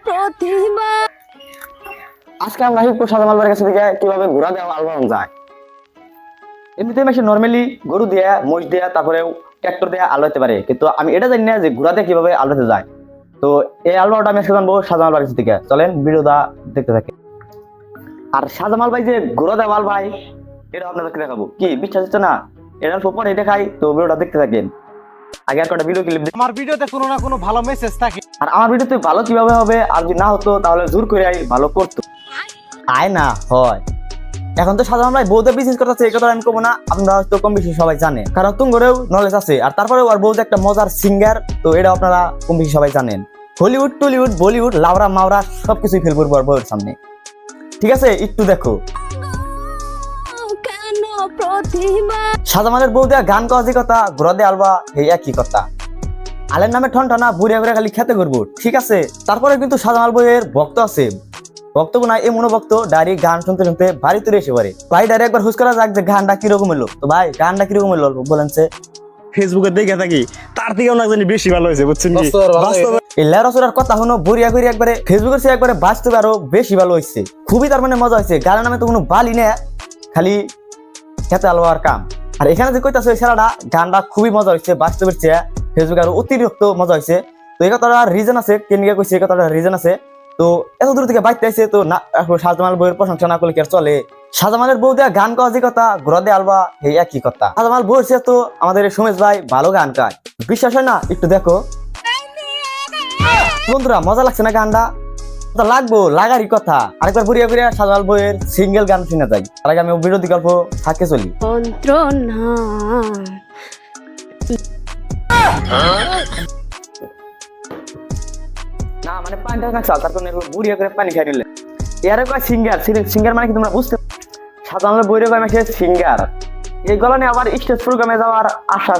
প্রতিভা। আজকে আমরা হিপকো সাজামাল বাড়ির কাছে থেকে কিভাবে ঘোড়া দেওয়া আলবাম যায়। এমনিতে মেশিন নর্মালি গরু দেয়া, মোষ দেয়া, তারপরে ট্রাক্টর দেয়া আলো হতে পারে, কিন্তু আমি এটা জানি না যে ঘোড়া দিয়ে কিভাবে আলো হতে যায়। তো এই আলবামটা আমি আজকে জানবো সাজামাল বাড়ির কাছ থেকে। চলেন ভিডিওটা দেখতে থাকি। আর সাজামাল ভাই যে ঘোড়া দেওয়া আল ভাই, এটা আপনাদেরকে দেখাবো। কি বিশ্বাস হচ্ছে না? এটা পরে দেখাই, তো ভিডিওটা দেখতে থাকেন। আগে আর কটা ভিডিও ক্লিপ। আমার ভিডিওতে কোনো না কোনো ভালো মেসেজ থাকে। আর আমার ভিডিওতে ভালো কিভাবে হবে, আর যদি না হতো তাহলে জোর করে ভালো করতো। আয় না হয় এখন তো সাধারণ ভাই বউদের বিজনেস করতেছে, এই কথা আমি কমো না, আপনারা হয়তো কম বেশি সবাই জানেন, কারণ তুঙ্গরেও নলেজ আছে। আর তারপরে আর বউ একটা মজার সিঙ্গার, তো এটা আপনারা কম বেশি সবাই জানেন। হলিউড, টলিউড, বলিউড, লাউরা মাওরা সবকিছুই ফেল করবো আর বউয়ের সামনে। ঠিক আছে, একটু দেখো। কেন প্রতিভা? সাজামালের বউ দেয়া গান কাজী কথা, ঘোরা দিয়ে আলবা এই একই কথা। আলের নামে ঠন ঠনা বুড়িয়া বুড়িয়া খালি খেতে করবো। ঠিক আছে, তারপরে কিন্তু সাজামাল বইয়ের ভক্ত আছে। বক্তব্য নাই এই মনোভক্ত ডাইরি গান শুনতে শুনতে বাড়ি তুলে এসে পারে। ভাই ডাইরি একবার হুস করা যাক যে গানটা কিরকম এলো। তো ভাই গানটা কিরকম এলো বলেন। ফেসবুকে দেখে থাকি, তার থেকেও না জানি বেশি ভালো হয়েছে, বুঝছেন কি? বাস্তবে এই লেরসরার কথা হলো বরিয়া করি একবারে ফেসবুকের সে একবারে বাস্তবে আরো বেশি ভালো হয়েছে। খুবই তার মানে মজা হয়েছে। গানের নামে তো কোনো বালি না, খালি খেতে আলোয়ার কাম। আর এখানে যে কইতাছে ওই ছেলেটা, গানটা খুবই মজা হয়েছে বাস্তবের চেয়ে ফেসবুকে আরো অতিরিক্ত মজা হয়েছে। তো এই কথাটা রিজন আছে, কেনিকে কইছে এই কথাটা রিজন আছে। তো এত দূর থেকে বাইতে আইছে, তো না সাজামাল বউয়ের প্রশংসা না করলে কি আর চলে? সাজামালের বউ দেয়া গান কাজী কথা, ঘোরা দিয়ে আলবা এই একই কথা। সাজামাল বউয়ের চেয়ে তো আমাদের সোমেশ ভাই ভালো গান গায়। বিশ্বাস হয় না? একটু দেখো বন্ধুরা, মজা লাগছে না গানটা? তো লাগবো, লাগারই কথা। আরেকবার বুড়িয়া বুড়িয়া সাজামাল বউয়ের সিঙ্গেল গান শুনে যাই। তার আগে আমি বিরোধী গল্প থাকে চলি। যন্ত্রণা না মানে পানিটা না চাল, তার জন্য বুড়িয়া করে পানি খাই নিলে এর কয় সিঙ্গার। সিঙ্গার মানে কি তোমরা বুঝতে? সাধারণত বইরে কয় মাসে সিঙ্গার। এই গলা নিয়ে আবার স্টেজ প্রোগ্রামে যাওয়ার আশা।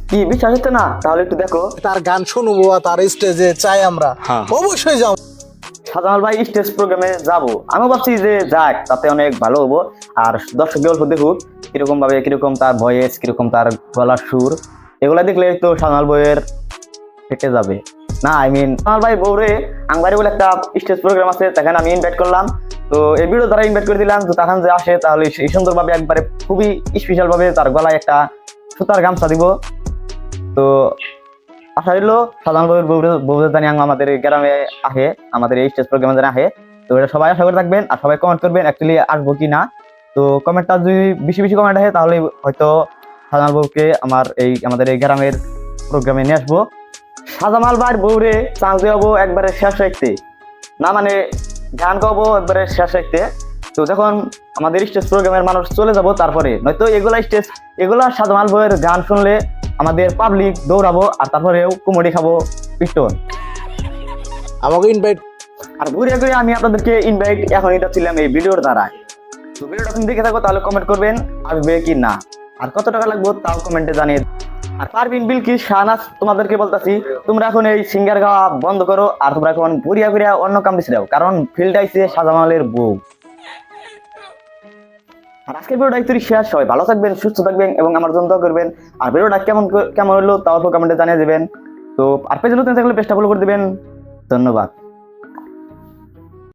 কি বিশ্বাস হচ্ছে না? তাহলে একটু দেখো। তার গান শুনবো, তার স্টেজে চাই আমরা অবশ্যই যাও। সাধারণ ভাই স্টেজ প্রোগ্রামে যাবো, আমি ভাবছি যে যাক, তাতে অনেক ভালো হবো। আর দর্শক অল্প দেখুক কিরকম ভাবে, কিরকম তার ভয়েস, কিরকম তার গলার সুর, এগুলা দেখলে তো সাধারণ বইয়ের ফেটে যাবে। না আই মিন সাধারণ ভাই বউরে আংবাড়ি বলে একটা স্টেজ প্রোগ্রাম আছে, সেখানে আমি ইনভাইট করলাম। তো এই ভিডিও দ্বারা ইনভাইট করে দিলাম। তো তখন যে আসে তাহলে এই সুন্দরভাবে একবারে খুবই স্পেশাল ভাবে তার গলায় একটা সুতার গামছা দিব। তো আশা রইল সাধারণ বউদের জানি আমাদের গ্রামে আহে, আমাদের এই স্টেজ প্রোগ্রামে জানি আহে। তো এটা সবাই আশা করে থাকবেন, আর সবাই কমেন্ট করবেন অ্যাকচুয়ালি আসবো কি না। তো কমেন্টটা যদি বেশি বেশি কমেন্ট আসে তাহলে হয়তো সাজামাল বউকে আমাদের এই গ্রামের প্রোগ্রামে নিয়ে আসবো। সাজামাল ভাইয়ের বউরে চান্স দেওয়াবো একবারে শেষ রাখতে, না মানে গান গাবো একবারে শেষ রাখতে। তো যখন আমাদের স্টেজ প্রোগ্রামের মানুষ চলে যাবো তারপরে, নয়তো এগুলা সাজামাল বউয়ের গান শুনলে আমাদের পাবলিক দৌড়াবো, আর তারপরেও কুমড়ি খাবো পিটন। আমাকে ইনভাইট। আর ঘুরে ঘুরে আমি আপনাদেরকে ইনভাইট এখন এটা ছিলাম এই ভিডিওর দ্বারা। তো ভিডিওটা তুমি দেখে থাকো, তাহলে কমেন্ট করবেন আসবে কি না, আর কত টাকা লাগবে তাও কমেন্টে জানিয়ে। আর পারবিন বিলকিস শাহনাজ তোমাদেরকে বলতাছি, তোমরা এখন এই সিঙ্গার গাওয়া বন্ধ করো, আর তোমরা এখন ঘুরিয়া ঘুরিয়া অন্য কাম দিচ্ছে দাও, কারণ ফিল্ড আইছে সাজামালের বউ। আর আজকের ভিডিওটা একটু শেয়ার, সবাই ভালো থাকবেন, সুস্থ থাকবেন এবং আমার জন্য দোয়া করবেন। আর ভিডিওটা কেমন হলো তাও কমেন্টে জানিয়ে দেবেন। তো আর পেজে নতুন থাকলে পেজটা ফলো করে দিবেন। ধন্যবাদ।